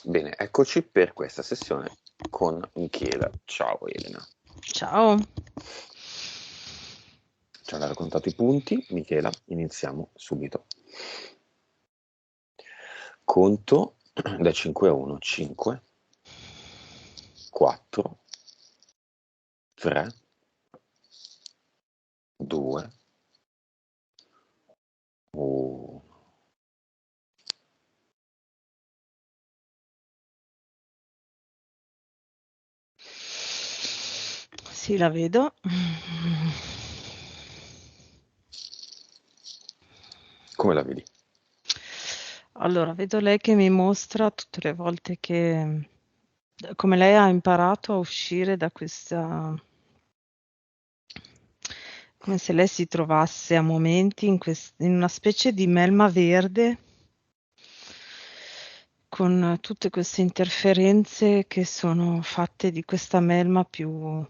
Bene, eccoci per questa sessione con Michela. Ciao Elena. Ciao. Ci hanno raccontato i punti. Michela, iniziamo subito. Conto da 5 a 1. 5, 4, 3, 2, 1. Sì, la vedo. Come la vedi? Allora, vedo lei che mi mostra tutte le volte come lei ha imparato a uscire da questa, come se lei si trovasse a momenti in una specie di melma verde con tutte queste interferenze che sono fatte di questa melma più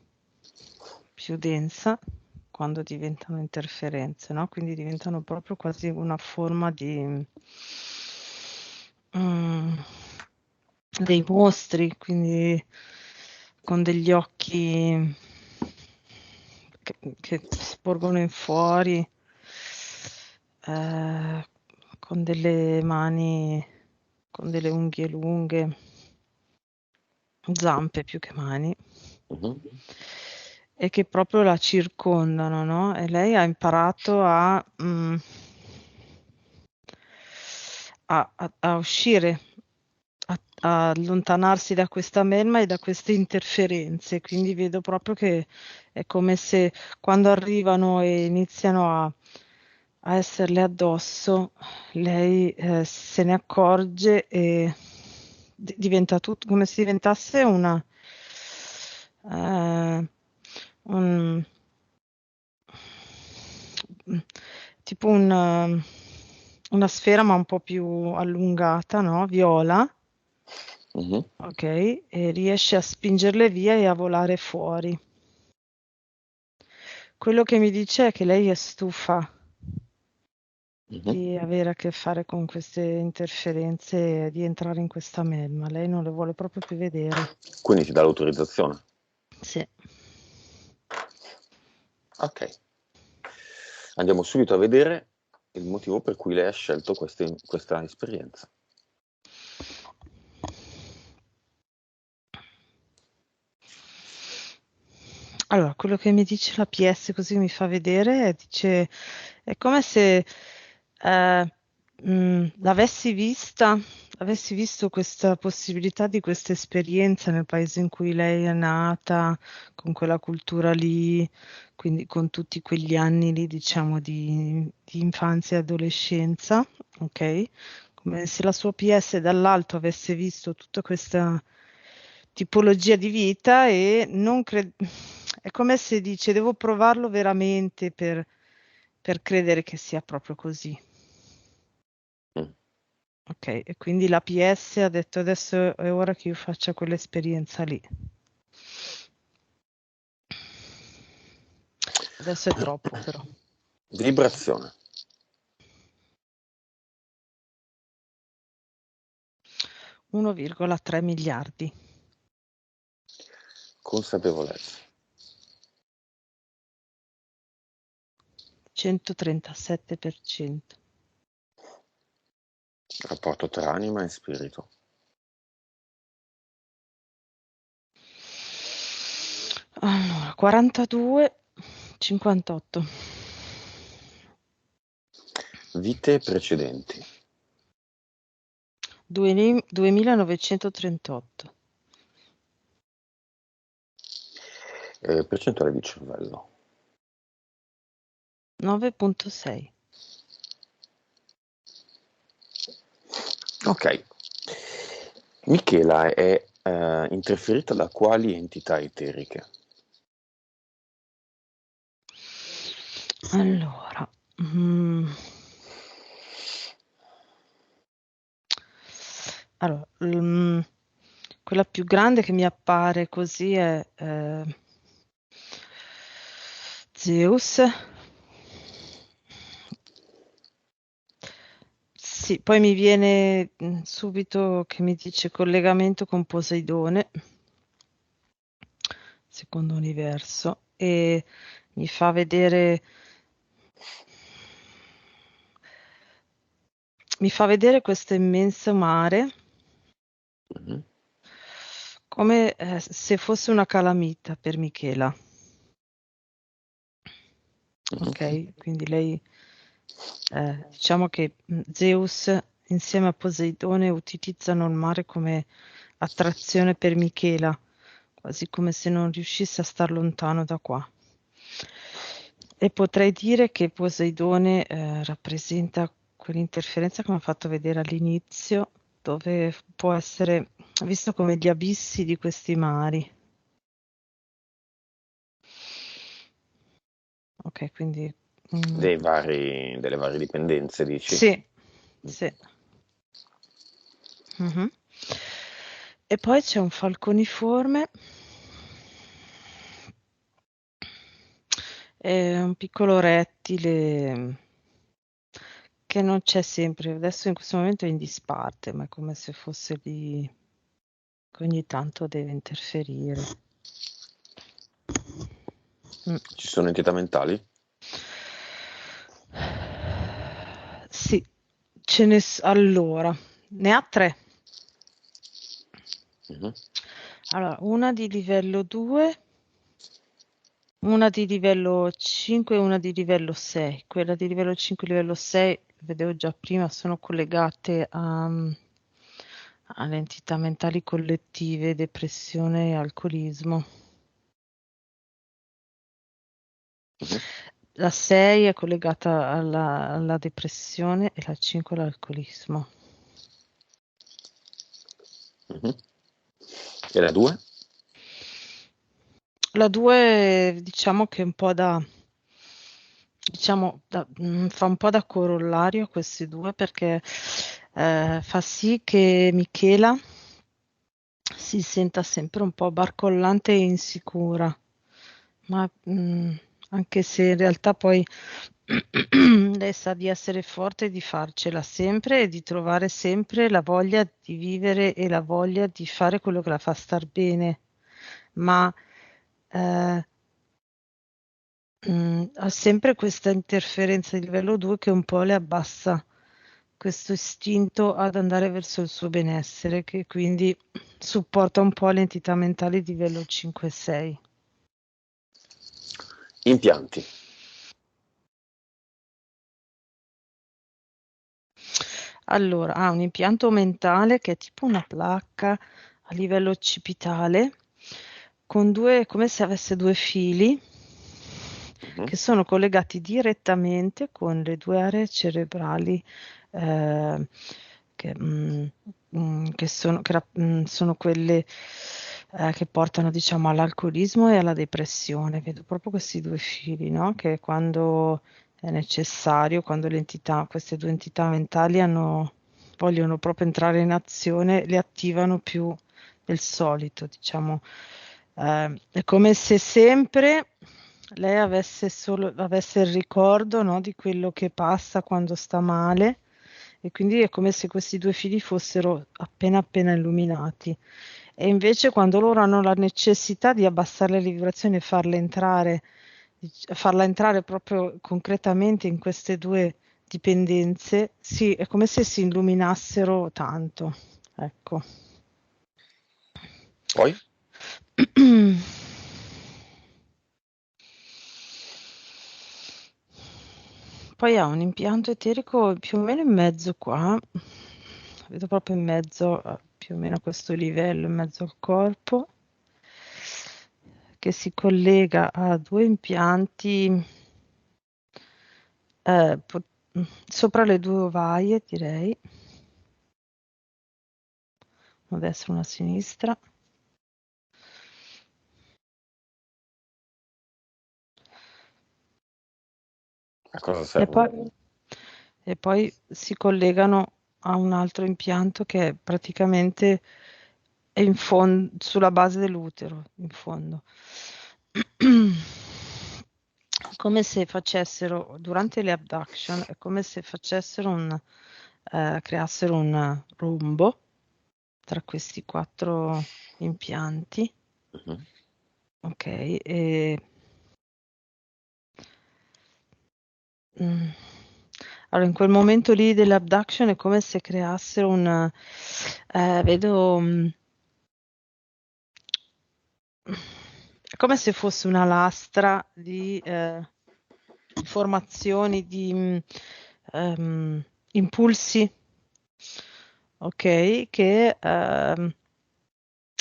densa quando diventano interferenze, no? Quindi diventano proprio quasi una forma di dei mostri, quindi con degli occhi che sporgono in fuori, eh, con delle mani, con delle unghie lunghe, zampe più che mani, Mhm. e che proprio la circondano, no? E lei ha imparato a uscire, a allontanarsi da questa melma e da queste interferenze. Quindi vedo proprio che è come se quando arrivano e iniziano a esserle addosso, lei se ne accorge e diventa tutto come se diventasse eh, un, tipo una sfera ma un po' più allungata, no? Viola, Mhm. ok? E riesce a spingerle via e a volare fuori. Quello che mi dice è che lei è stufa Mhm. di avere a che fare con queste interferenze e di entrare in questa melma. Lei non le vuole proprio più vedere. Quindi ti dà l'autorizzazione. Sì. Ok. Andiamo subito a vedere il motivo per cui lei ha scelto questa esperienza. Allora, quello che mi dice la PS, così mi fa vedere, dice, è come se avessi visto questa possibilità di questa esperienza nel paese in cui lei è nata, con quella cultura lì, quindi con tutti quegli anni lì, diciamo, di infanzia e adolescenza, ok? Come se la sua PS dall'alto avesse visto tutta questa tipologia di vita e non è come se dice devo provarlo veramente per credere che sia proprio così. Mm. Ok, e quindi la PS ha detto adesso è ora che io faccia quell'esperienza lì. Adesso è troppo però. Vibrazione. 1,3 miliardi. Consapevolezza. 137%. Rapporto tra anima e spirito. Allora, 42, 58. Vite precedenti. 2938. Percentuale di cervello. 9,6. Ok. Michela è interferita da quali entità eteriche? Allora, mm, allora, quella più grande che mi appare così è Zeus, Sì, poi mi viene subito che mi dice collegamento con Poseidone, secondo universo, e mi fa vedere questo immenso mare Mhm, come se fosse una calamita per Michela. mhm. Ok, quindi lei, diciamo che Zeus insieme a Poseidone utilizzano il mare come attrazione per Michela, quasi come se non riuscisse a star lontano da qua. E potrei dire che Poseidone rappresenta quell'interferenza che mi ha fatto vedere all'inizio, dove può essere visto come gli abissi di questi mari. Ok, quindi Delle varie dipendenze, dici? sì, sì. Mhm. E poi c'è un falconiforme, è un piccolo rettile che non c'è sempre. Adesso in questo momento è in disparte, ma è come se fosse lì, che ogni tanto deve interferire. Mm. Ci sono entità mentali? Sì, allora, ne ha tre. Mhm, Allora, una di livello 2, una di livello 5 e una di livello 6. Quella di livello 5 e livello 6, vedevo già prima, sono collegate alle entità mentali collettive, depressione e alcolismo. mhm, La 6 è collegata alla depressione e la 5 all'alcolismo. mhm. E la 2? La 2 diciamo che è un po' fa un po' da corollario a questi due perché fa sì che Michela si senta sempre un po' barcollante e insicura, ma anche se in realtà poi lei sa di essere forte e di farcela sempre e di trovare sempre la voglia di vivere e la voglia di fare quello che la fa star bene, ma eh, ha sempre questa interferenza di livello 2 che un po' le abbassa questo istinto ad andare verso il suo benessere, che quindi supporta un po' le entità mentali di livello 5 e 6. Impianti. Allora, ha un impianto mentale che è tipo una placca a livello occipitale, con due, come se avesse due fili Mhm, che sono collegati direttamente con le due aree cerebrali eh, che, sono quelle che portano, diciamo, all'alcolismo e alla depressione. Vedo proprio questi due fili, no? Che quando è necessario, quando queste due entità mentali vogliono proprio entrare in azione, le attivano più del solito, diciamo. È come se sempre lei avesse il ricordo, no, di quello che passa quando sta male e quindi è come se questi due fili fossero appena appena illuminati. E invece quando loro hanno la necessità di abbassare le vibrazioni e farla entrare proprio concretamente in queste due dipendenze, sì, è come se si illuminassero tanto. Ecco. Poi? Poi ha un impianto eterico più o meno in mezzo qua, vedo proprio in mezzo, più o meno a questo livello, in mezzo al corpo, che si collega a due impianti eh, po- sopra le due ovaie, direi, una a destra e una a sinistra. A cosa E poi, servono? e poi si collegano a un altro impianto che è praticamente è sulla base dell'utero, in fondo. Come se facessero, durante le abduction, è come se facessero creassero un rombo tra questi 4 impianti. Mhm. Ok, e allora in quel momento lì dell'abduction è come se creassero vedo, è come se fosse una lastra di informazioni, di impulsi, ok, che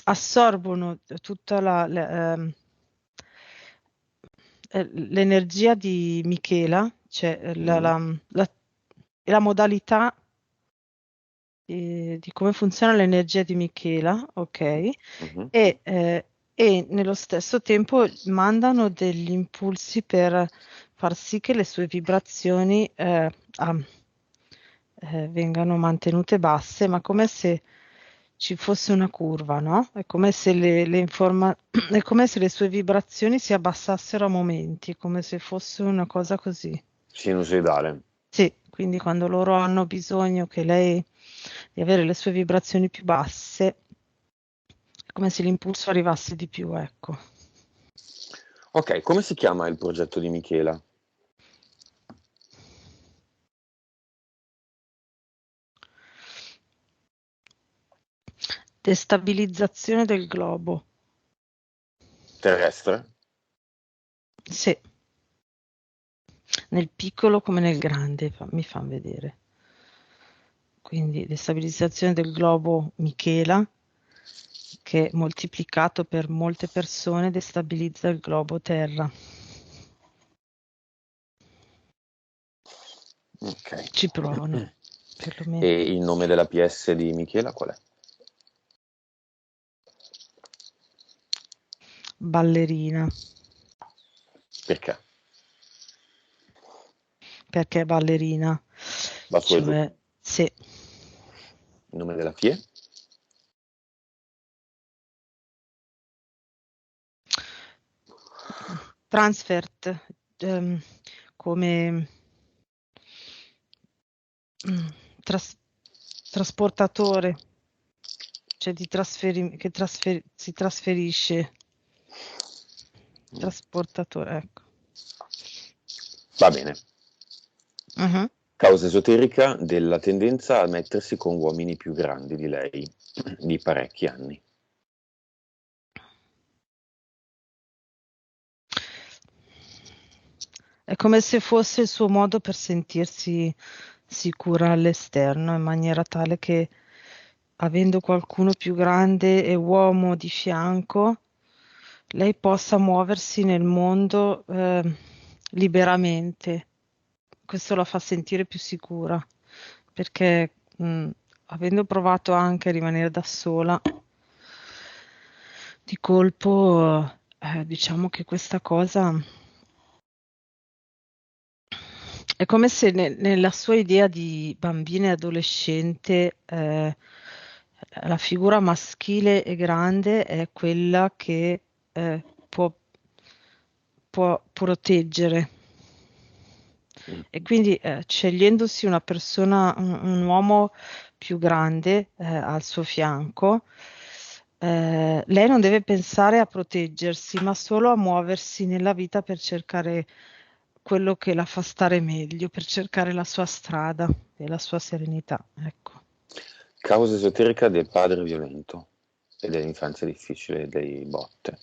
assorbono tutta l'energia di Michela, cioè Mhm. la modalità di come funziona l'energia di Michela, ok? Mhm. E nello stesso tempo mandano degli impulsi per far sì che le sue vibrazioni vengano mantenute basse, ma come se ci fosse una curva, no? È come se è come se le sue vibrazioni si abbassassero a momenti, come se fosse una cosa così. Sinusoidale. Sì, quindi quando loro hanno bisogno di avere le sue vibrazioni più basse, è come se l'impulso arrivasse di più, ecco. Ok, come si chiama il progetto di Michela? Destabilizzazione del globo. Terrestre? Sì, nel piccolo come nel grande, mi fanno vedere. Quindi destabilizzazione del globo Michela, che moltiplicato per molte persone destabilizza il globo Terra. Ok. Ci provano, perlomeno. E il nome della PS di Michela qual è? Ballerina, Perché? perché ballerina? Va su e giù. Cioè, sì, Il nome della FIE? transfert, ehm, come mm, tras- trasportatore, cioè si trasferisce, trasportatore, ecco. Va bene. Mhm. Causa esoterica della tendenza a mettersi con uomini più grandi di lei, di parecchi anni. È come se fosse il suo modo per sentirsi sicura all'esterno, in maniera tale che avendo qualcuno più grande e uomo di fianco, lei possa muoversi nel mondo liberamente. Questo la fa sentire più sicura, perché avendo provato anche a rimanere da sola, di colpo, diciamo che questa cosa è come se nella sua idea di bambina e adolescente, la figura maschile e grande è quella che può proteggere. Mm. E quindi scegliendosi una persona, un uomo più grande al suo fianco, lei non deve pensare a proteggersi, ma solo a muoversi nella vita per cercare quello che la fa stare meglio, per cercare la sua strada e la sua serenità. Ecco. Causa esoterica del padre violento e dell'infanzia difficile dei botte.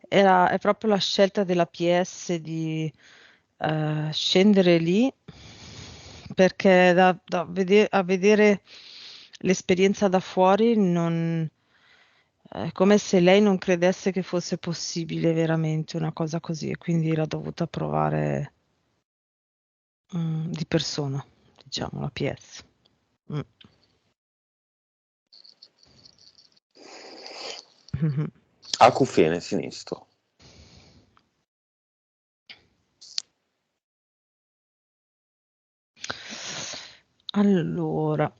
È proprio la scelta della PS di scendere lì perché a vedere l'esperienza da fuori è come se lei non credesse che fosse possibile veramente una cosa così e quindi l'ha dovuta provare di persona, diciamo, la PS. Mm. Mhm. Acufene sinistro. Allora,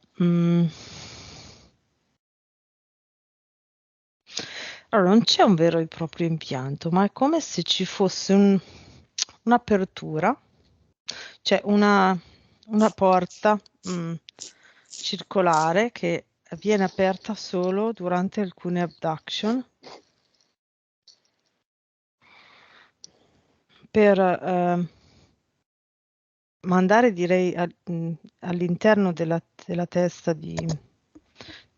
allora, non c'è un vero e proprio impianto, ma è come se ci fosse un'apertura, cioè una porta circolare che viene aperta solo durante alcune abduction per mandare, direi, all'interno della testa di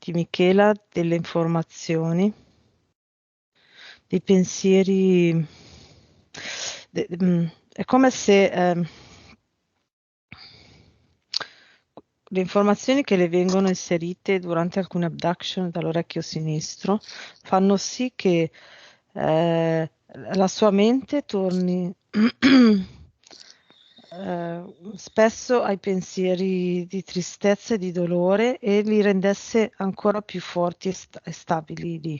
Michela delle informazioni, dei pensieri. È come se le informazioni che le vengono inserite durante alcune abduction dall'orecchio sinistro fanno sì che la sua mente torni spesso ai pensieri di tristezza e di dolore e li rendesse ancora più forti e stabili lì,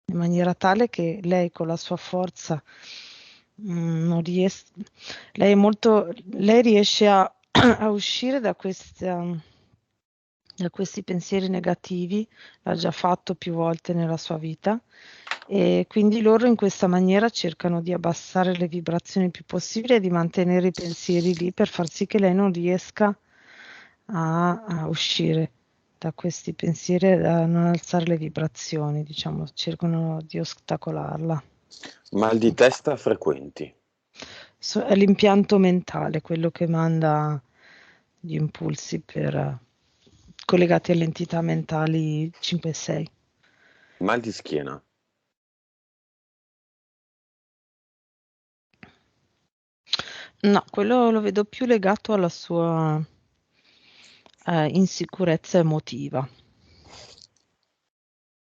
in maniera tale che lei con la sua forza non riesce, lei riesce a uscire da questi pensieri negativi, l'ha già fatto più volte nella sua vita, e quindi loro in questa maniera cercano di abbassare le vibrazioni il più possibile e di mantenere i pensieri lì per far sì che lei non riesca a uscire da questi pensieri e a non alzare le vibrazioni, diciamo, cercano di ostacolarla. Mal di testa frequenti. È l'impianto mentale, quello che manda gli impulsi collegati alle entità mentali 5 e 6. Mal di schiena. No, quello lo vedo più legato alla sua insicurezza emotiva,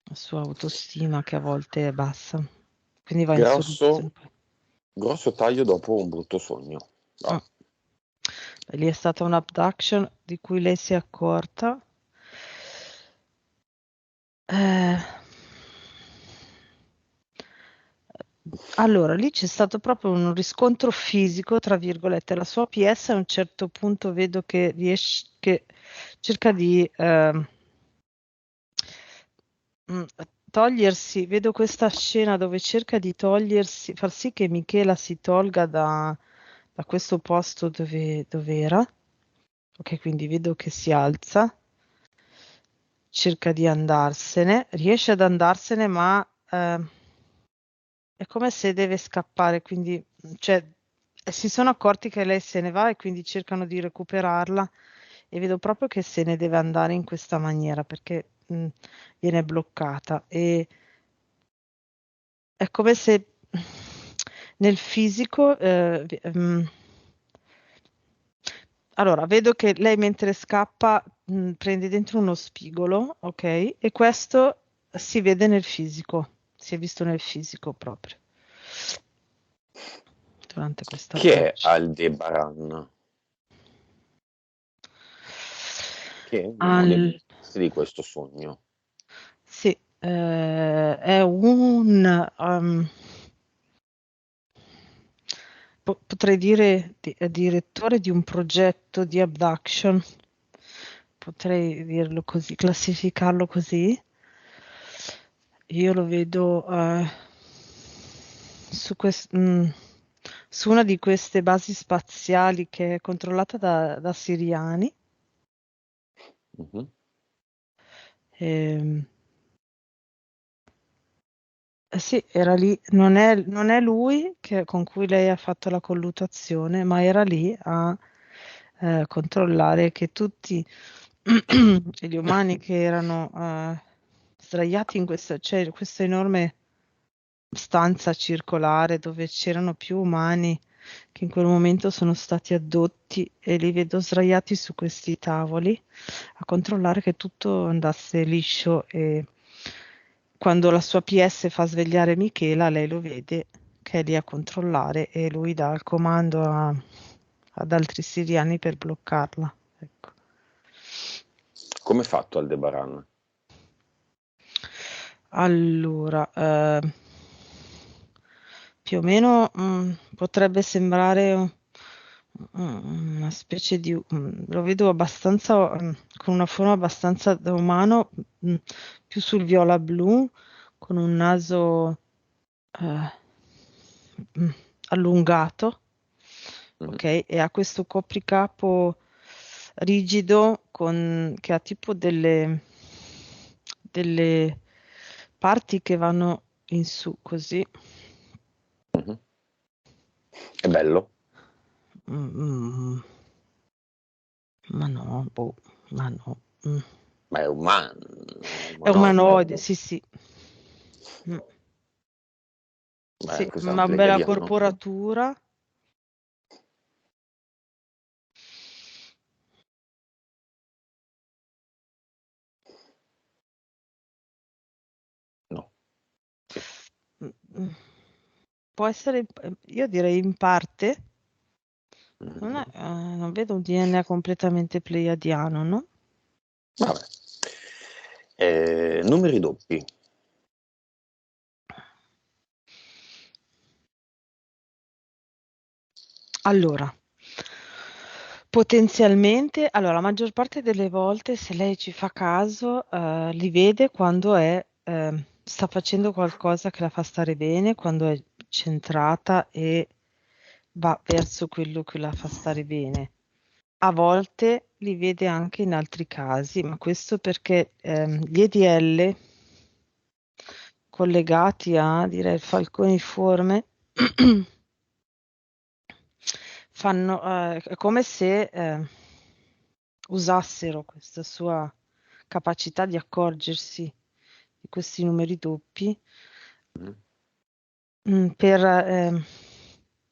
la sua autostima che a volte è bassa, quindi va in Grosso, soluzione. grosso taglio dopo un brutto sogno. Ah. Ah. Lì è stata un abduction di cui lei si è accorta. Allora, lì c'è stato proprio un riscontro fisico, tra virgolette. La sua PS a un certo punto vedo che che cerca di togliersi. Vedo questa scena dove cerca di togliersi, far sì che Michela si tolga da questo posto dove era. Ok, quindi vedo che si alza, cerca di andarsene, riesce ad andarsene, ma è come se deve scappare, quindi cioè, si sono accorti che lei se ne va e quindi cercano di recuperarla e vedo proprio che se ne deve andare in questa maniera perché viene bloccata e è come se nel fisico allora vedo che lei mentre scappa prende dentro uno spigolo, ok? E questo si vede nel fisico, si è visto nel fisico proprio durante questa Chi è abduction. Aldebaran? Che è uno dei Al- protagonisti di questo sogno. sì, è un, potrei dire, direttore di un progetto di abduction, potrei dirlo così, classificarlo così. Io lo vedo su, su una di queste basi spaziali che è controllata da siriani. Mhm. Ehm, sì, era lì, non è lui con cui lei ha fatto la colluttazione, ma era lì a controllare che tutti gli umani che erano sdraiati in cioè, questa enorme stanza circolare dove c'erano più umani che in quel momento sono stati addotti e li vedo sdraiati su questi tavoli a controllare che tutto andasse liscio e quando la sua PS fa svegliare Michela, lei lo vede che è lì a controllare e lui dà il comando ad altri siriani per bloccarla. Ecco. Come è fatto Aldebaran? Allora, più o meno potrebbe sembrare una specie di. Lo vedo abbastanza, con una forma abbastanza da umano, più sul viola blu, con un naso eh, mm, allungato, Mhm. ok? E ha questo copricapo rigido che ha tipo delle parti che vanno in su così. Mhm. È bello? Mm, ma no, boh, ma no. Mm. Ma è È umanoide. umanoide, sì, sì. Mm. Beh, Sì, cos'è un una bella pleiadiano? corporatura. No. Sì. Mm, mm. Può essere, io direi in parte, Mhm. non vedo un DNA completamente pleiadiano, no? Vabbè. Numeri doppi. Allora, potenzialmente, allora, la maggior parte delle volte, se lei ci fa caso, li vede quando sta facendo qualcosa che la fa stare bene, quando è centrata e va verso quello che la fa stare bene. A volte li vede anche in altri casi, ma questo perché gli EDL collegati a, direi, il falconiforme fanno, è come se usassero questa sua capacità di accorgersi di questi numeri doppi Mhm. per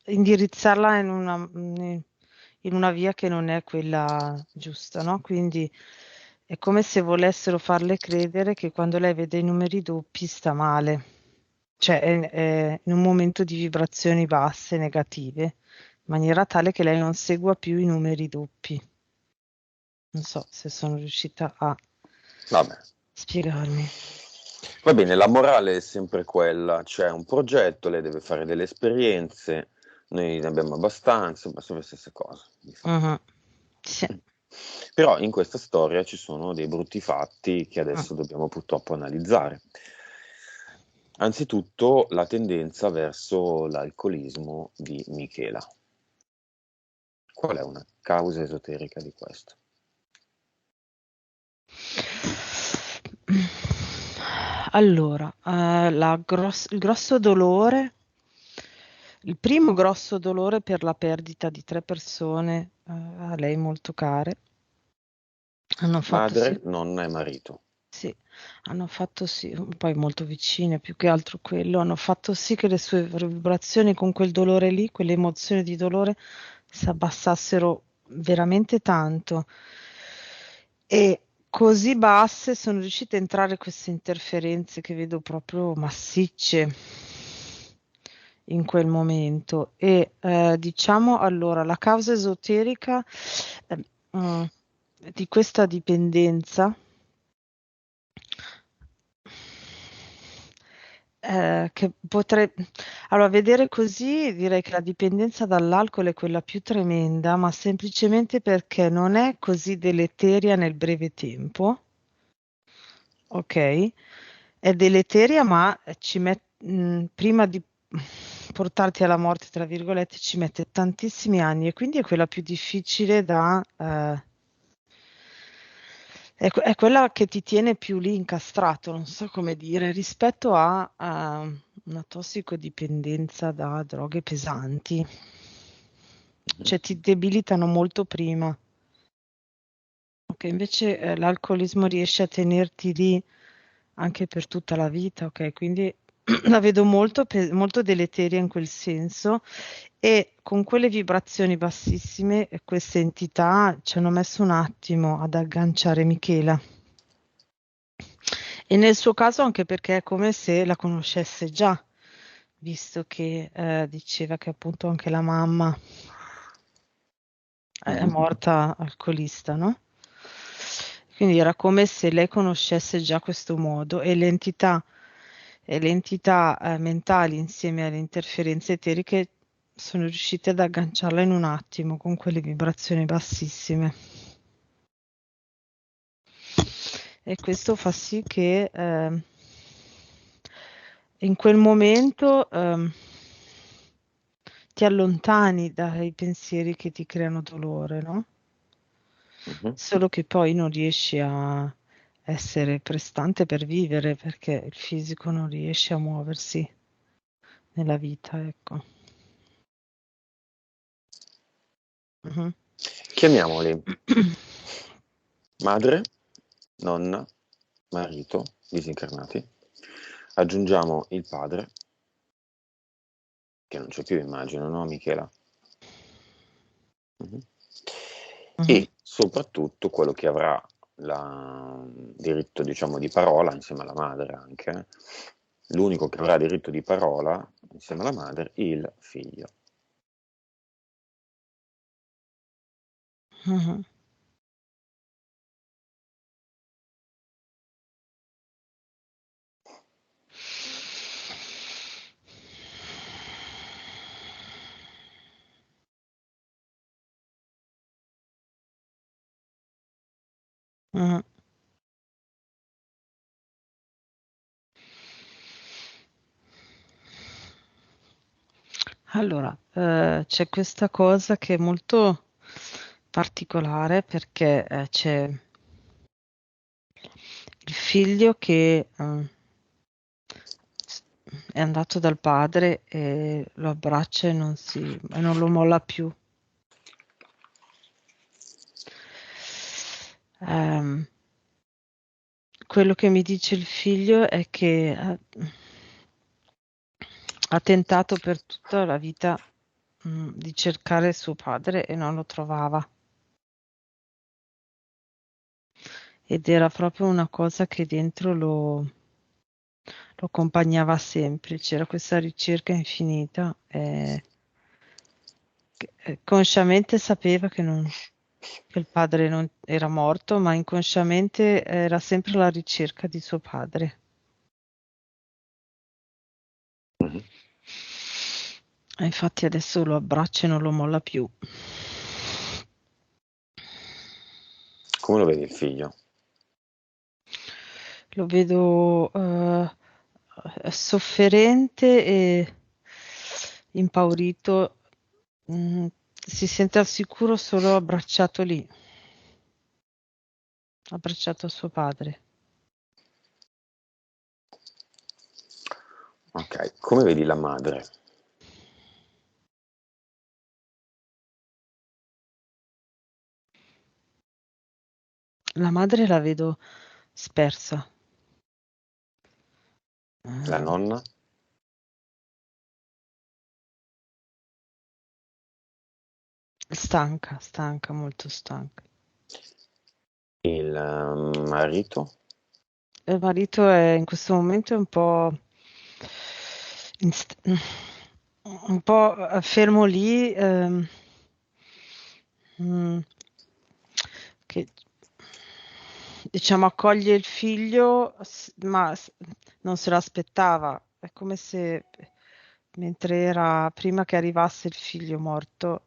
indirizzarla in una via che non è quella giusta, no? Quindi è come se volessero farle credere che quando lei vede i numeri doppi sta male, cioè è in un momento di vibrazioni basse, negative, in maniera tale che lei non segua più i numeri doppi. Non so se sono riuscita a Vabbè. spiegarmi. Va bene, la morale è sempre quella, c'è un progetto, lei deve fare delle esperienze, noi ne abbiamo abbastanza, ma sono le stesse cose, di fatto. Mhm. Sì. Però in questa storia ci sono dei brutti fatti che Mm. adesso dobbiamo purtroppo analizzare. Anzitutto la tendenza verso l'alcolismo di Michela. Qual è una causa esoterica di questo? Allora, il grosso dolore, il primo grosso dolore per la perdita di tre persone a lei molto care, hanno fatto sì, Madre, nonna e marito. sì, hanno fatto sì, poi molto vicine, più che altro quello, hanno fatto sì che le sue vibrazioni con quel dolore lì, quelle emozioni di dolore, si abbassassero veramente tanto. E così basse sono riuscite a entrare queste interferenze che vedo proprio massicce in quel momento. E diciamo allora la causa esoterica eh, mm, di questa dipendenza che potrei allora vedere così direi che la dipendenza dall'alcol è quella più tremenda, ma semplicemente perché non è così deleteria nel breve tempo, ok? È deleteria, ma prima di portarti alla morte, tra virgolette, ci mette tantissimi anni e quindi è quella più difficile è quella che ti tiene più lì incastrato, non so come dire, rispetto a una tossicodipendenza da droghe pesanti, Mhm. cioè ti debilitano molto prima. Ok, invece l'alcolismo riesce a tenerti lì anche per tutta la vita, ok? Quindi la vedo molto, molto deleteria in quel senso e con quelle vibrazioni bassissime, queste entità ci hanno messo un attimo ad agganciare Michela. E nel suo caso anche perché è come se la conoscesse già, visto che diceva che appunto anche la mamma è Mhm. morta alcolista, no? Quindi era come se lei conoscesse già questo modo e le entità mentali insieme alle interferenze eteriche sono riuscite ad agganciarla in un attimo con quelle vibrazioni bassissime. E questo fa sì che in quel momento ti allontani dai pensieri che ti creano dolore, no? Mhm. solo che poi non riesci a essere prestante per vivere perché il fisico non riesce a muoversi nella vita, ecco. Mhm. Chiamiamoli madre, nonna, marito, disincarnati. Aggiungiamo il padre, che non c'è più, immagino, no, Michela? Mhm. Mhm. E soprattutto quello che avrà diritto, diciamo, di parola, insieme alla madre anche, l'unico che avrà diritto di parola, insieme alla madre, il figlio. Mhm. Mhm. Allora, c'è questa cosa che è molto particolare perché c'è il figlio che è andato dal padre e lo abbraccia e non lo molla più. Ehm, Quello che mi dice il figlio è che ha tentato per tutta la vita, di cercare suo padre e non lo trovava. Ed era proprio una cosa che dentro lo accompagnava sempre. C'era questa ricerca infinita, consciamente sapeva che il padre non era morto, ma inconsciamente era sempre alla ricerca di suo padre. Mhm. E infatti adesso lo abbraccia e non lo molla più. Come lo vedi il figlio? Lo vedo sofferente e impaurito. Si sente al sicuro solo abbracciato lì, abbracciato a suo padre. Ok, come vedi la madre? La madre la vedo spersa, La eh, nonna? stanca, stanca, molto stanca. Il marito? Il marito è in questo momento un po', inst- un po' fermo lì, mm, che diciamo accoglie il figlio, non se l'aspettava. È come se mentre era prima che arrivasse il figlio morto,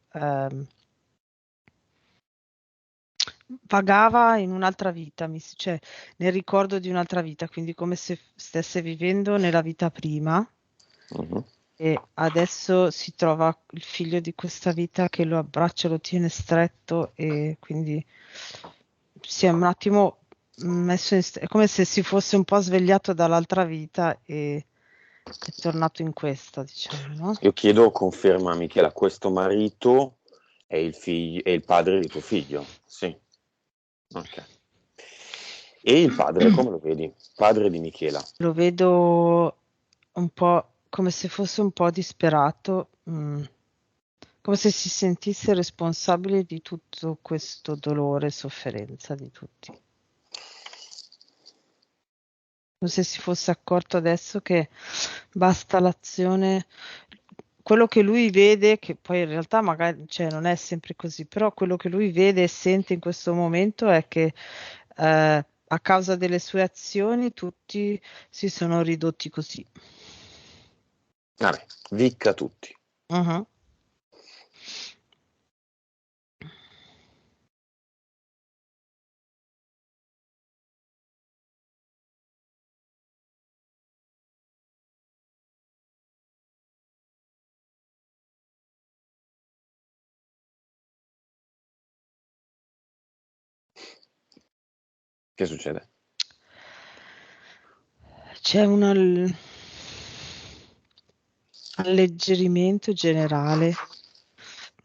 vagava in un'altra vita, cioè nel ricordo di un'altra vita, quindi come se stesse vivendo nella vita prima Mhm. e adesso si trova il figlio di questa vita che lo abbraccia, lo tiene stretto e quindi si è un attimo è come se si fosse un po' svegliato dall'altra vita e è tornato in questa, diciamo, no? Io chiedo conferma a Michela, questo marito è il padre di tuo figlio? Sì, ok. E il padre, come lo vedi? Padre di Michela. Lo vedo un po' come se fosse un po' disperato, come se si sentisse responsabile di tutto questo dolore e sofferenza di tutti. Come se si fosse accorto adesso che basta l'azione, quello che lui vede, che poi in realtà magari, cioè, non è sempre così, però quello che lui vede e sente in questo momento è che a causa delle sue azioni tutti si sono ridotti così. Vabbè, vicca tutti. Mhm. Che succede? C'è un alleggerimento generale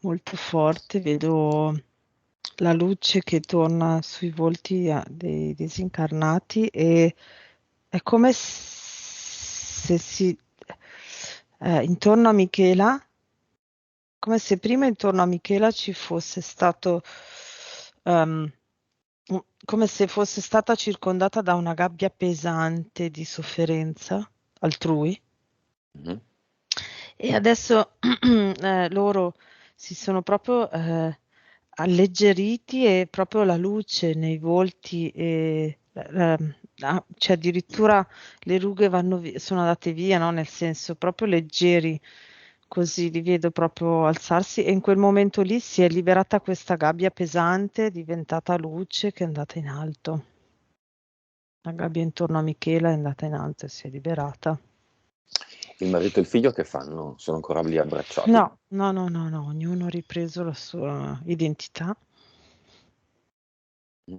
molto forte, vedo la luce che torna sui volti dei disincarnati e è come se intorno a Michela, come se prima intorno a Michela ci fosse stato, ehm, come se fosse stata circondata da una gabbia pesante di sofferenza altrui. Mhm. E adesso loro si sono proprio alleggeriti e proprio la luce nei volti cioè addirittura le rughe sono andate via, no? Nel senso proprio leggeri, così li vedo proprio alzarsi e in quel momento lì si è liberata questa gabbia pesante, è diventata luce che è andata in alto. La gabbia intorno a Michela è andata in alto e si è liberata. Il marito e il figlio che fanno? Sono ancora lì abbracciati? No, no, no, no, no, ognuno ha ripreso la sua identità. Mm.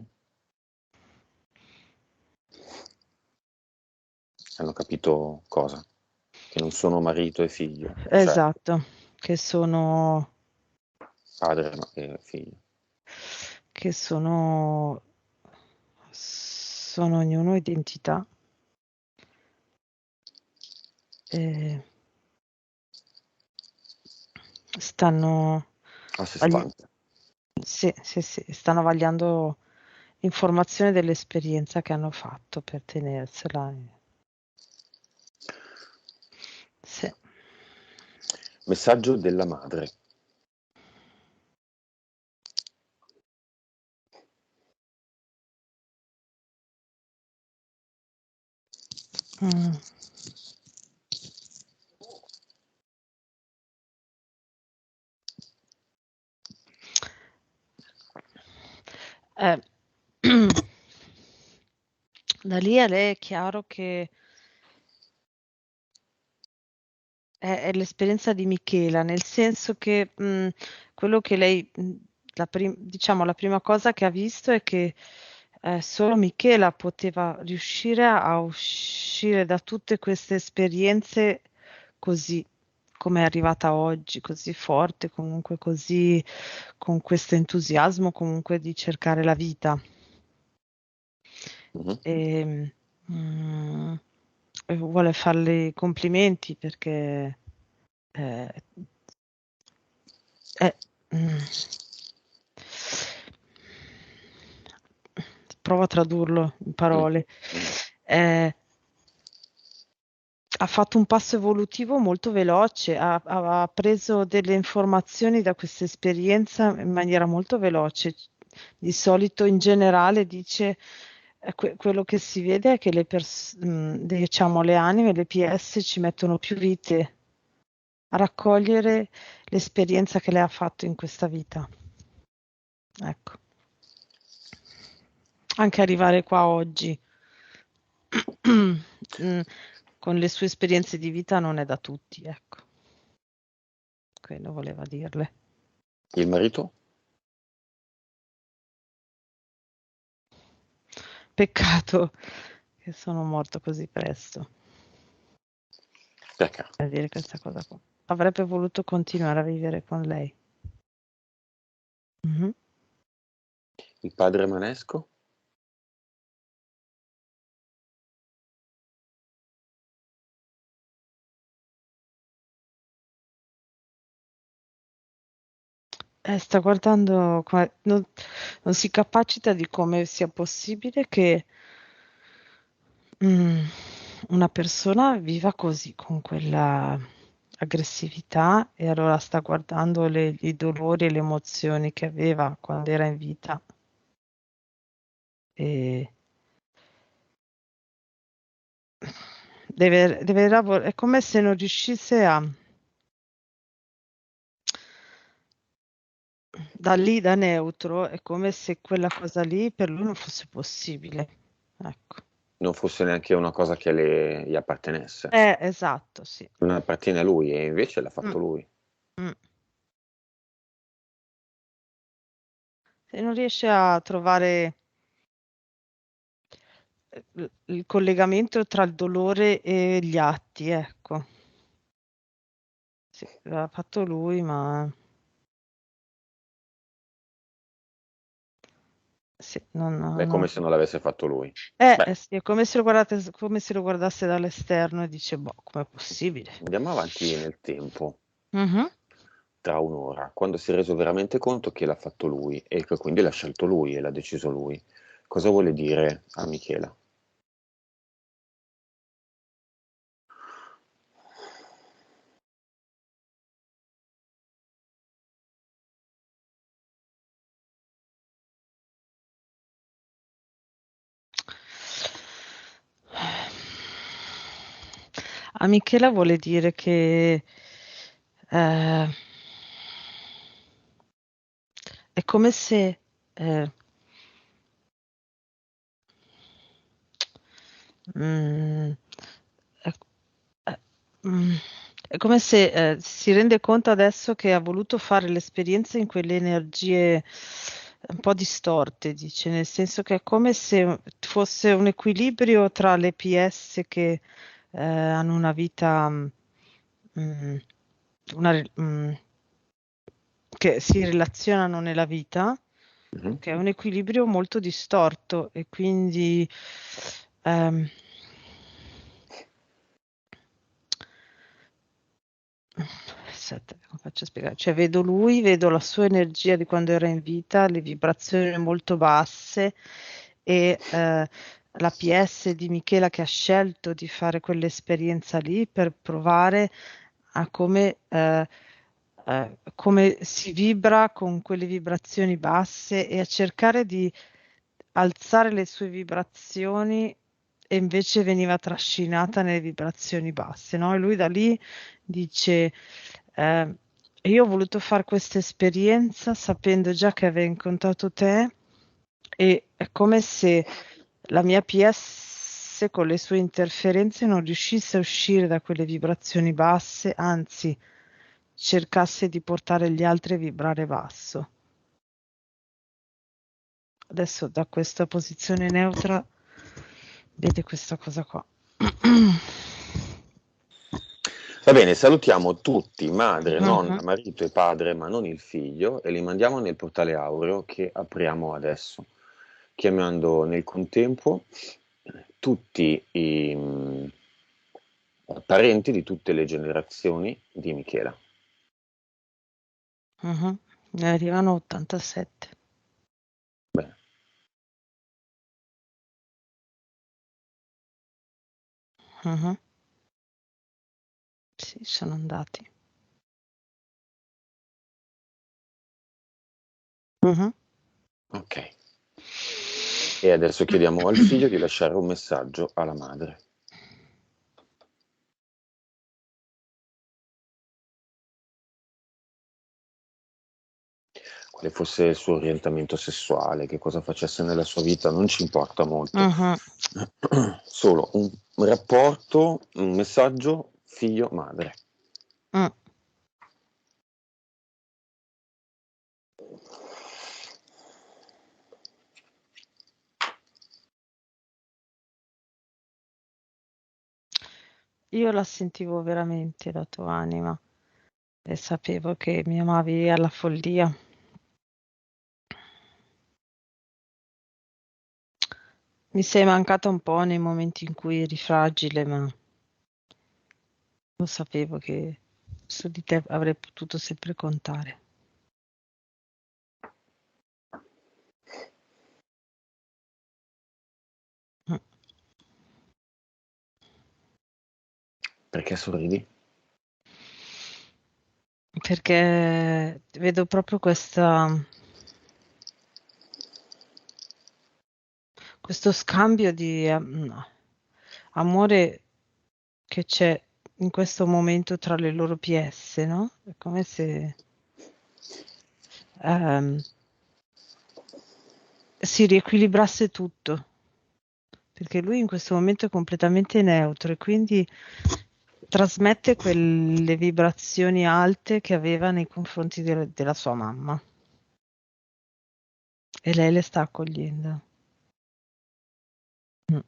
Hanno capito cosa? Che non sono marito e figlio, cioè Esatto, che sono, padre e figlio. che sono ognuno identità. E stanno, A sé vagli- stante. sì, sì, sì, stanno vagliando informazione dell'esperienza che hanno fatto per tenersela. Sì. Messaggio della madre. Mm. Eh, da lì a lei è chiaro che è l'esperienza di Michela, nel senso che quello che lei, diciamo, la prima cosa che ha visto è che solo Michela poteva riuscire a uscire da tutte queste esperienze così come è arrivata oggi, così forte, comunque così, con questo entusiasmo comunque di cercare la vita. Mhm. E, mm, e vuole farle i complimenti perché eh, eh, mm, provo a tradurlo in Mm. parole. Mm. Eh, ha fatto un passo evolutivo molto veloce, ha preso delle informazioni da questa esperienza in maniera molto veloce. Di solito in generale dice quello che si vede è che diciamo, le anime, le PS ci mettono più vite a raccogliere l'esperienza che lei ha fatto in questa vita. Ecco, anche arrivare qua oggi mm, con le sue esperienze di vita non è da tutti, ecco, quello voleva dirle. Il marito? Peccato che sono morto così presto Perché? a dire questa cosa qua. Avrebbe voluto continuare a vivere con lei. Mhm. Il padre Manesco? Sta guardando, non si capacita di come sia possibile che mm, una persona viva così, con quella aggressività, e allora sta guardando i dolori e le emozioni che aveva quando era in vita. E deve lavorare, è come se non riuscisse a, da lì, da neutro, è come se quella cosa lì per lui non fosse possibile. Ecco. Non fosse neanche una cosa che gli appartenesse. Esatto, sì. Non appartiene a lui e invece l'ha Mm, fatto lui. mm. Se non riesce a trovare il collegamento tra il dolore e gli atti, ecco. Sì, l'ha fatto lui, ma sì, È come se non l'avesse fatto lui. Beh, sì, è come se lo guardasse dall'esterno e dice, boh, com'è possibile? andiamo avanti nel tempo, Mhm. tra un'ora, quando si è reso veramente conto che l'ha fatto lui e che quindi l'ha scelto lui e l'ha deciso lui. Cosa vuole dire a Michela? A Michela vuole dire che eh, è come se eh, mm, è, è- mm, è come se si rende conto adesso che ha voluto fare l'esperienza in quelle energie un po' distorte, dice, nel senso che è come se fosse un equilibrio tra le PS che hanno una vita, mm, una, che si relazionano nella vita, Mhm. che è un equilibrio molto distorto e quindi ehm, aspetta, come faccio a spiegare? Cioè vedo lui, vedo la sua energia di quando era in vita, le vibrazioni molto basse e la PS di Michela che ha scelto di fare quell'esperienza lì per provare a come si vibra con quelle vibrazioni basse e a cercare di alzare le sue vibrazioni e invece veniva trascinata nelle vibrazioni basse, no? E lui da lì dice, io ho voluto fare questa esperienza sapendo già che avevo incontrato te e è come se la mia PS con le sue interferenze non riuscisse a uscire da quelle vibrazioni basse, anzi cercasse di portare gli altri a vibrare basso. Adesso da questa posizione neutra vede questa cosa qua. Va bene, salutiamo tutti, madre, nonna, Mhm. marito e padre, ma non il figlio, e li mandiamo nel portale aureo che apriamo adesso, chiamando nel contempo tutti i parenti di tutte le generazioni di Michela. Mhm. Ne arrivano 87. Bene, Mhm. Sì, sono andati. Mhm. ok. E adesso chiediamo al figlio di lasciare un messaggio alla madre. Quale fosse il suo orientamento sessuale, che cosa facesse nella sua vita, non ci importa molto. Mhm. Solo un rapporto, un messaggio figlio-madre. Mm. Io la sentivo veramente la tua anima e sapevo che mi amavi alla follia. Mi sei mancata un po' nei momenti in cui eri fragile, ma lo sapevo che su di te avrei potuto sempre contare. Mm. Perché sorridi? Perché vedo proprio questo scambio di amore che c'è in questo momento tra le loro PS, no? È come se ehm, si riequilibrasse tutto, perché lui in questo momento è completamente neutro e quindi trasmette quelle vibrazioni alte che aveva nei confronti della sua mamma e lei le sta accogliendo. Mm.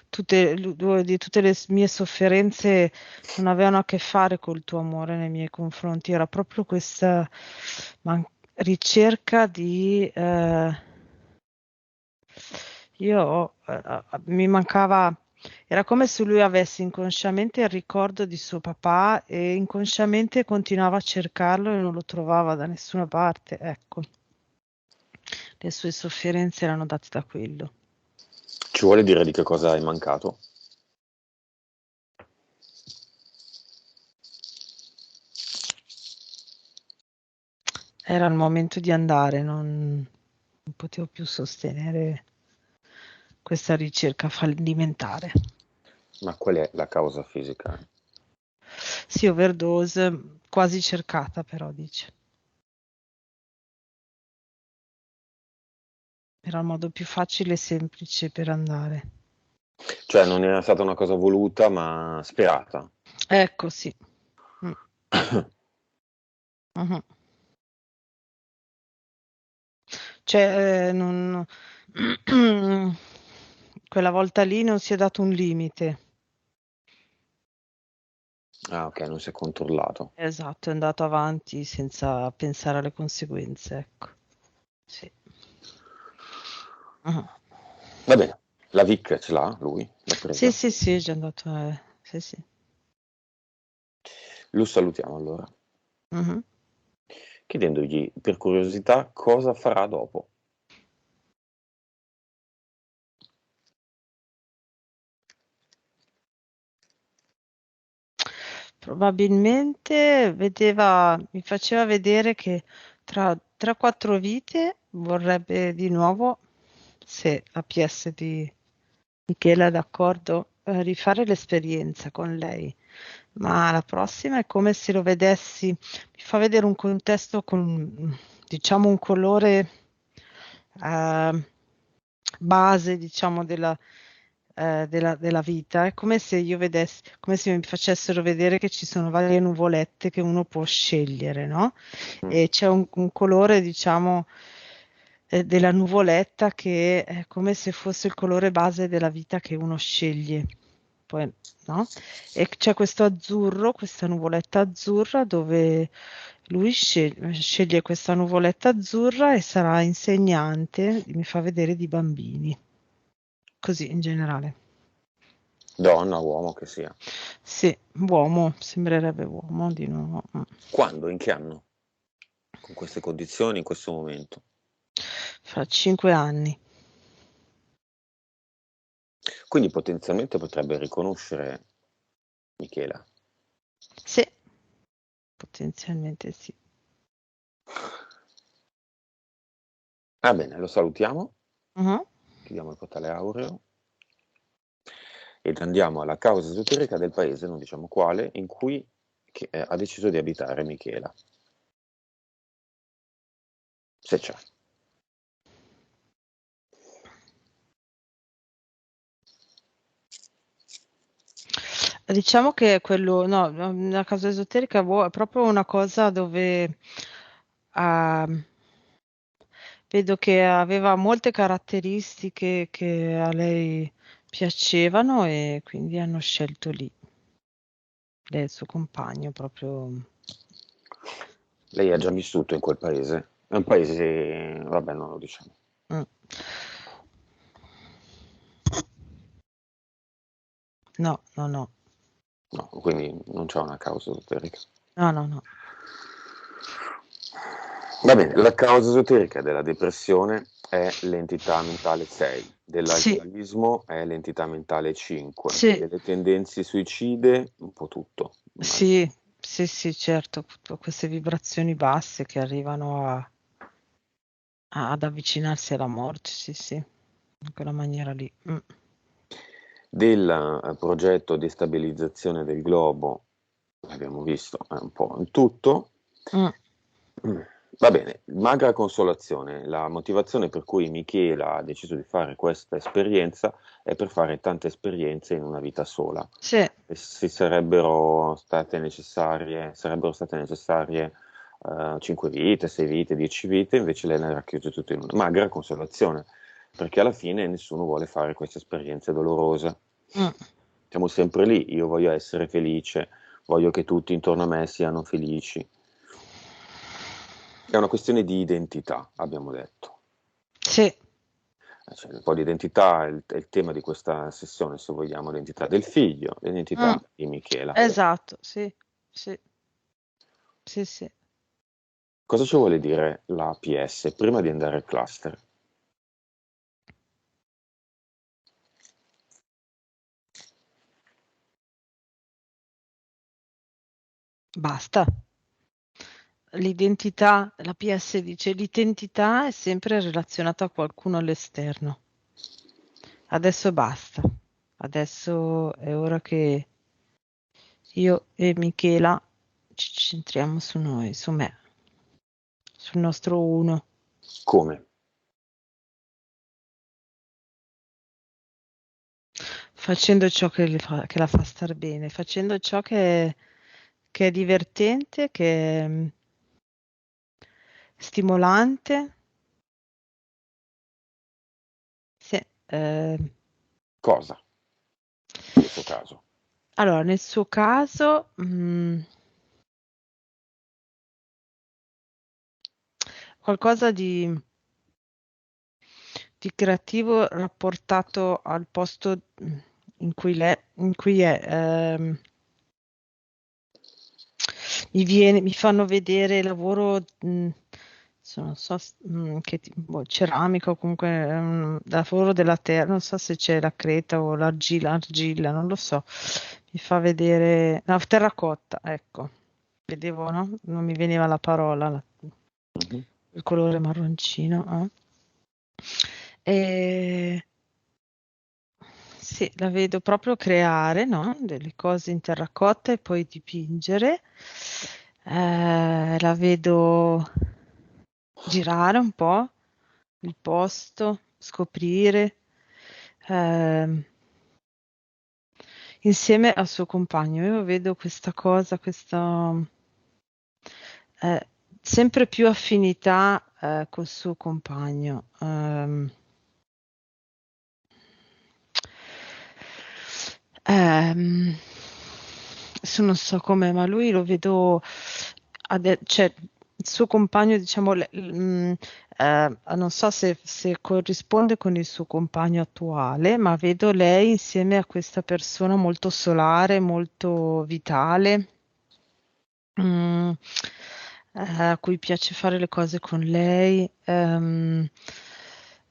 Tutte le mie sofferenze non avevano a che fare col tuo amore nei miei confronti, era proprio questa ricerca di... mi mancava, era come se lui avesse inconsciamente il ricordo di suo papà e inconsciamente continuava a cercarlo e non lo trovava da nessuna parte, ecco. Le sue sofferenze erano date da quello. Ci vuole dire di che cosa hai mancato? Era il momento di andare, non potevo più sostenere questa ricerca fallimentare. Ma qual è la causa fisica? Sì, overdose, quasi cercata però, dice. Era il modo più facile e semplice per andare. Cioè non era stata una cosa voluta, ma sperata. Ecco, sì. Mm. Mhm. Cioè, quella volta lì non si è dato un limite. Ah, ok, non si è controllato. Esatto, è andato avanti senza pensare alle conseguenze, ecco. Sì. Mhm. Va bene, la Vic ce l'ha lui? L'ha Sì, presa? sì, sì, è già andato. Sì, sì. Lo salutiamo allora, Mhm. chiedendogli per curiosità cosa farà dopo. Probabilmente mi faceva vedere che tra 3-4 vite vorrebbe di nuovo, se la PS di Michela è d'accordo, rifare l'esperienza con lei. Ma la prossima è come se lo vedessi, mi fa vedere un contesto con, diciamo, un colore eh, base, diciamo, della vita. È come se io vedessi, come se mi facessero vedere che ci sono varie nuvolette che uno può scegliere, no? Mm. E c'è un colore, diciamo, della nuvoletta che è come se fosse il colore base della vita che uno sceglie. Poi, no? E c'è questo azzurro, questa nuvoletta azzurra dove lui sceglie questa nuvoletta azzurra e sarà insegnante, mi fa vedere di bambini, così in generale. Donna, uomo che sia. Sì, uomo, sembrerebbe uomo di nuovo. Quando? In che anno? Con queste condizioni, in questo momento? Fra 5 anni. Quindi potenzialmente potrebbe riconoscere Michela. Sì, potenzialmente sì. Va bene, lo salutiamo, Mhm. chiudiamo il portale Aureo ed andiamo alla causa esoterica del paese, non diciamo quale, in cui ha deciso di abitare Michela. Se c'è. Diciamo che quello, no, la causa esoterica è proprio una cosa dove ah, vedo che aveva molte caratteristiche che a lei piacevano e quindi hanno scelto lì. Lei e il suo compagno proprio. Lei ha già vissuto in quel paese. È un paese, vabbè, non lo diciamo. Mm. No, no, no, No, quindi non c'è una causa esoterica. no, no, no. Va bene, la causa esoterica della depressione è l'entità mentale 6, Sì, dell'alcolismo è l'entità mentale 5, sì, delle tendenze suicide un po' tutto, immagino. sì, sì, sì, certo, queste vibrazioni basse che arrivano ad avvicinarsi alla morte, sì, sì, in quella maniera lì. Mm. Del progetto destabilizzazione del globo, l'abbiamo visto, è un po' in tutto. Mm. Mm. Va bene, magra consolazione. La motivazione per cui Michela ha deciso di fare questa esperienza è per fare tante esperienze in una vita sola. Sì, E si sarebbero state necessarie 5 vite, 6 vite, 10 vite, invece lei ne ha racchiuse tutto in una. Magra consolazione, perché alla fine nessuno vuole fare queste esperienze dolorose. Mm. Siamo sempre lì, io voglio essere felice, voglio che tutti intorno a me siano felici. È una questione di identità, abbiamo detto. Sì. Cioè, un po' di identità è il tema di questa sessione, se vogliamo, l'identità del figlio, Mm. l'identità di Michela. Esatto, sì, sì, sì, sì. Cosa ci vuole dire la APS prima di andare al cluster? Basta. L'identità, la PS dice, l'identità è sempre relazionata a qualcuno all'esterno. Adesso basta. Adesso è ora che io e Michela ci centriamo su noi, su me, sul nostro uno. Come? Facendo ciò che la fa star bene, facendo ciò che è divertente, che è stimolante. Sì, Cosa, nel suo caso? allora, nel suo caso, qualcosa di creativo rapportato al posto in cui è. Mi fanno vedere lavoro, non so, ceramica o comunque lavoro della terra, non so se c'è la creta o l'argilla, non lo so. Mi fa vedere, no, terracotta, ecco, vedevo, no? Non mi veniva la parola, Mhm. il colore marroncino. E sì, la vedo proprio creare, no? Delle cose in terracotta e poi dipingere. La vedo girare un po' il posto, scoprire, ehm, insieme al suo compagno. Io vedo questa cosa, questa sempre più affinità col suo compagno. Ehm, Adesso non so come, ma lui lo vedo, cioè il suo compagno, diciamo, non so se corrisponde con il suo compagno attuale, ma vedo lei insieme a questa persona molto solare, molto vitale, mm, a cui piace fare le cose con lei.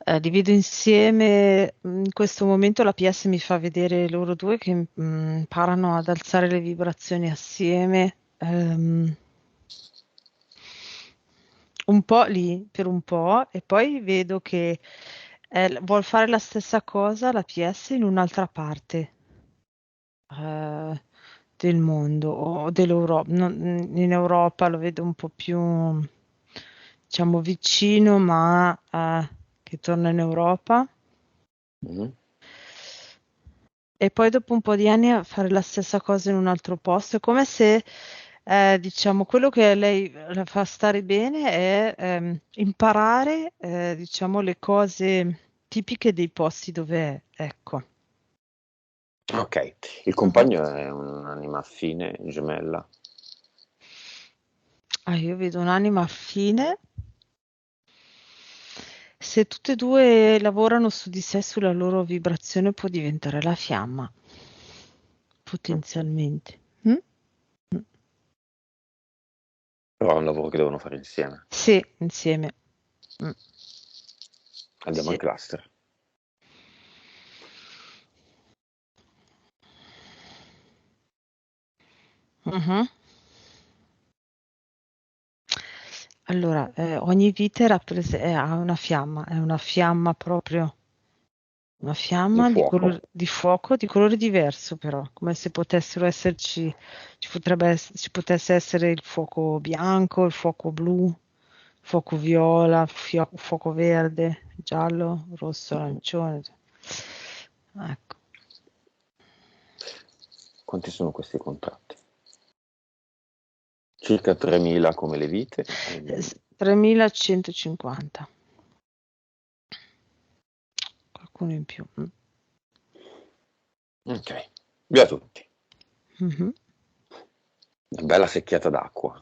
Li vedo insieme. In questo momento la PS mi fa vedere loro due che imparano ad alzare le vibrazioni assieme. Un po' lì per un po' e poi vedo che vuol fare la stessa cosa la PS in un'altra parte eh, del mondo o dell'Europa. In Europa lo vedo un po' più, diciamo, vicino, ma che torna in Europa. Mhm. E poi dopo un po' di anni a fare la stessa cosa in un altro posto, è come se, diciamo, quello che a lei la fa stare bene è imparare, diciamo, le cose tipiche dei posti dove è, ecco. Ok, il Mhm. compagno è un'anima affine, gemella. Ah, io vedo un'anima affine. Se tutte e due lavorano su di sé, sulla loro vibrazione, può diventare la fiamma, Ok. potenzialmente. Mm? Mm. Però è un lavoro che devono fare insieme. Sì, insieme. Mm. Andiamo al Sì. cluster. Mhm. Allora, ogni vite ha è una fiamma proprio, una Di fiamma fuoco. di fuoco di colore diverso però, come se potessero esserci, ci potesse essere il fuoco bianco, il fuoco blu, il fuoco viola, fuoco verde, giallo, rosso, Mhm. arancione. Ecco, Quanti sono questi contratti? Circa 3.000 come le vite. 3150. qualcuno in più. Ok, via tutti. Mhm. Una bella secchiata d'acqua.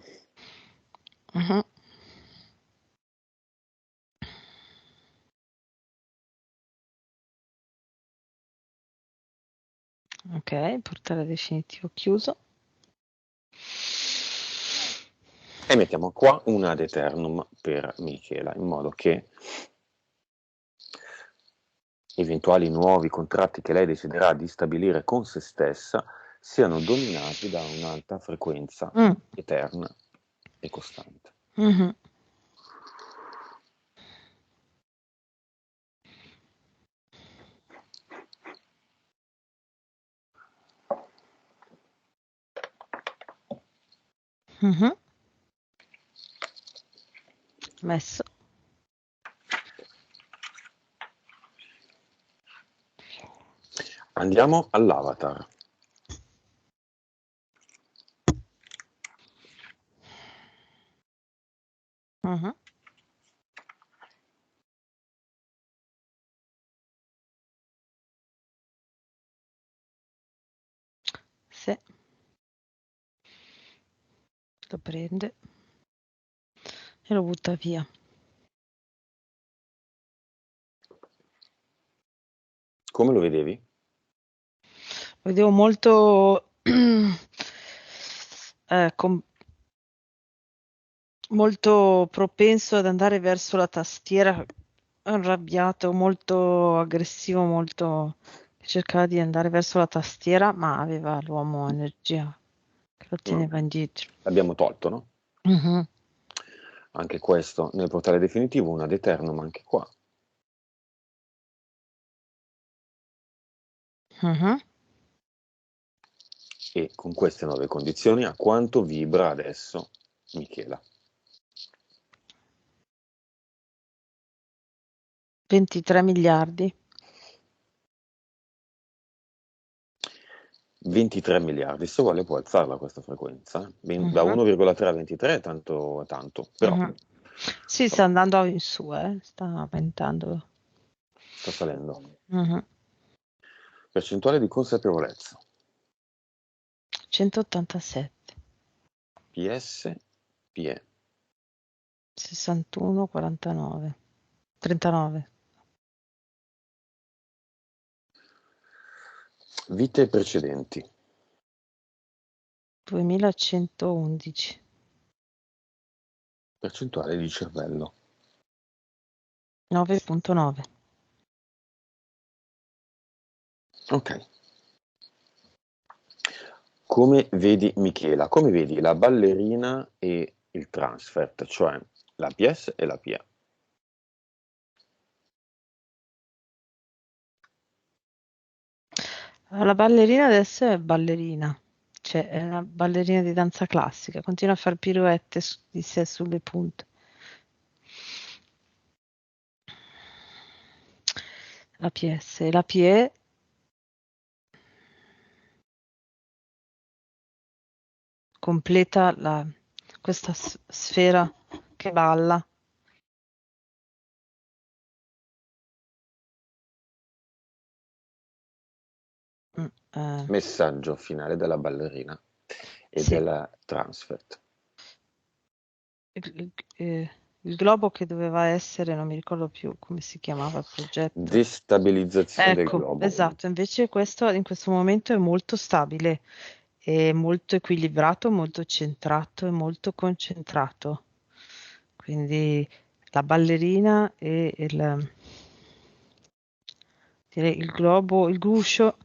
Mhm. Ok, portale definitivo chiuso. E mettiamo qua un ad eternum per Michela, in modo che eventuali nuovi contratti che lei deciderà di stabilire con se stessa siano dominati da un'alta frequenza eterna e costante. Mhm. Mhm. Messo. Andiamo all'avatar. Mhm. Sì. Lo prende e lo butta via. Come lo vedevi? Lo vedevo molto molto propenso ad andare verso la tastiera, arrabbiato, molto aggressivo, molto cercava di andare verso la tastiera, ma aveva l'uomo energia che lo teneva indietro. L'abbiamo tolto, no? Mhm. Anche questo nel portale definitivo, un ad eternum anche qua. Mhm. E con queste nuove condizioni, a quanto vibra adesso Michela? 23 miliardi. 23 miliardi, se vuole può alzarla questa frequenza, da Mhm. 1,3 a 23 è tanto, però Mhm. Sì, sta andando in su, sta aumentando. sta salendo. Mhm. Percentuale di consapevolezza, 187, PS, PE, 61, 49, 39, vite precedenti, 2111, percentuale di cervello, 9.9. ok. Come vedi Michela? Come vedi la ballerina e il transfert, cioè la PS e la PE? La ballerina adesso è ballerina, cioè è una ballerina di danza classica, continua a fare pirouette di sé sulle punte. La PS e la PE completa questa sfera che balla. Mm, Messaggio finale della ballerina e sì, del transfert. il globo che doveva essere, non mi ricordo più come si chiamava il progetto. Destabilizzazione del Ecco, globo. esatto, invece questo in questo momento è molto stabile, è molto equilibrato, molto centrato e molto concentrato. Quindi la ballerina e direi il globo, il guscio,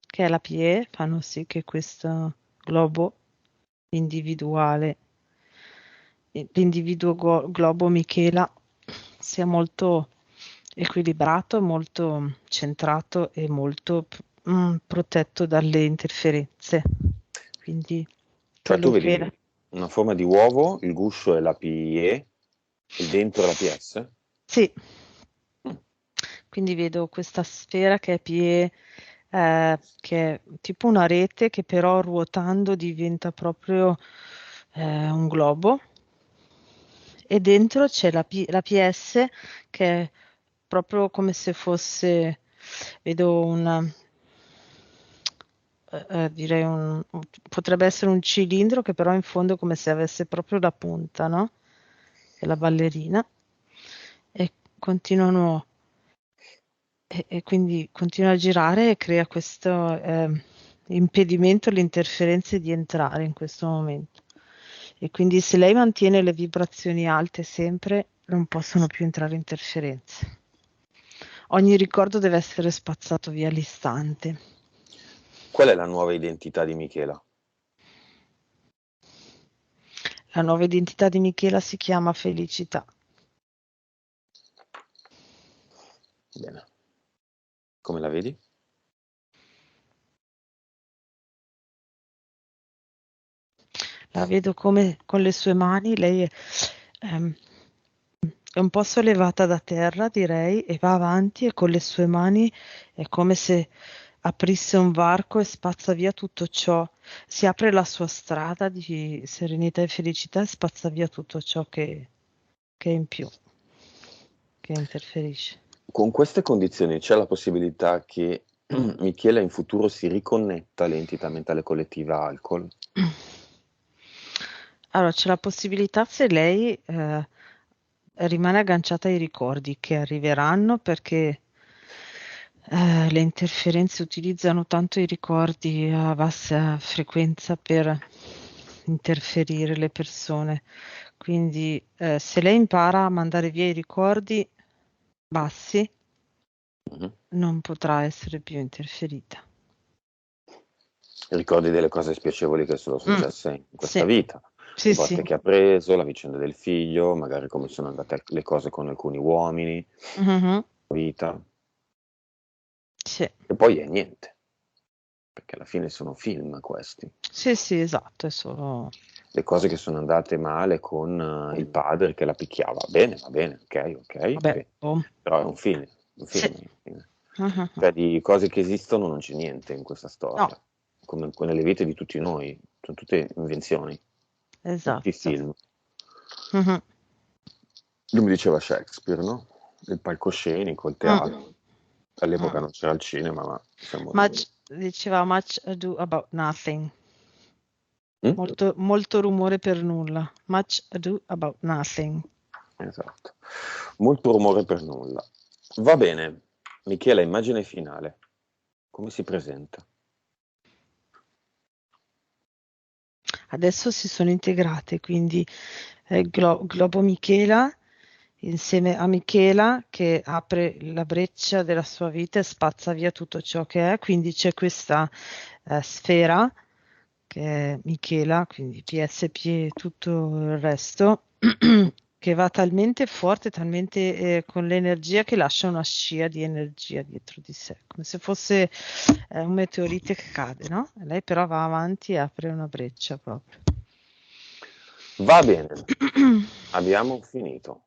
che è la PE, fanno sì che questo globo individuale, l'individuo globo Michela, sia molto equilibrato, molto centrato e molto protetto dalle interferenze. Quindi Cioè tu quello che vedi era. una forma di uovo, il guscio è la PE, il dentro è la PS? Sì, Mm. quindi vedo questa sfera che è che è tipo una rete che però ruotando diventa proprio un globo e dentro c'è la PS che è proprio come se fosse, vedo direi potrebbe essere un cilindro che però in fondo è come se avesse proprio la punta, no? E la ballerina. E continuano, e quindi continua a girare e crea questo impedimento, l'interferenza di entrare in questo momento. E quindi se lei mantiene le vibrazioni alte sempre, non possono più entrare interferenze. Ogni ricordo deve essere spazzato via all'istante. Qual è la nuova identità di Michela? La nuova identità di Michela si chiama felicità. Bene. Come la vedi? La vedo come con le sue mani, lei è un po' sollevata da terra, direi, e va avanti e con le sue mani è come se aprisse un varco e spazza via tutto ciò. Si apre la sua strada di serenità e felicità e spazza via tutto ciò che è in più, che interferisce. Con queste condizioni c'è la possibilità che Michela in futuro si riconnetta all'entità mentale collettiva alcol? Allora, c'è la possibilità se lei rimane agganciata ai ricordi che arriveranno perché le interferenze utilizzano tanto i ricordi a bassa frequenza per interferire le persone. Quindi se lei impara a mandare via i ricordi bassi, Mhm. non potrà essere più interferita. Ricordi delle cose spiacevoli che sono Mm, successe in questa sì, vita, sì, le sì. botte che ha preso, la vicenda del figlio, magari come sono andate le cose con alcuni uomini, Mhm, vita, sì. e poi è niente, perché alla fine sono film questi. Sì, sì, esatto, è solo... Le cose che sono andate male con il padre che la picchiava, bene, va bene, ok, Vabbè, bene. boh. Però è un Sì. film alla fine. Mhm. Cioè di cose che esistono non c'è niente in questa No, storia, come nelle vite di tutti noi, sono tutte invenzioni, tutti esatto. film. Mhm. Come diceva Shakespeare, no? Il palcoscenico, il Mm, teatro. All'epoca mm. non c'era il cinema, ma siamo noi. Diceva much ado about nothing. Mm? Molto rumore per nulla. Much ado about nothing. Esatto. Molto rumore per nulla. Va bene. Michela, immagine finale. Come si presenta? Adesso si sono integrate, quindi Globo Michela insieme a Michela che apre la breccia della sua vita e spazza via tutto ciò che è, quindi c'è questa sfera che è Michela, quindi PSP e tutto il resto, che va talmente forte, talmente con l'energia che lascia una scia di energia dietro di sé, come se fosse un meteorite che cade, no? E lei però va avanti e apre una breccia proprio. Va bene, abbiamo finito.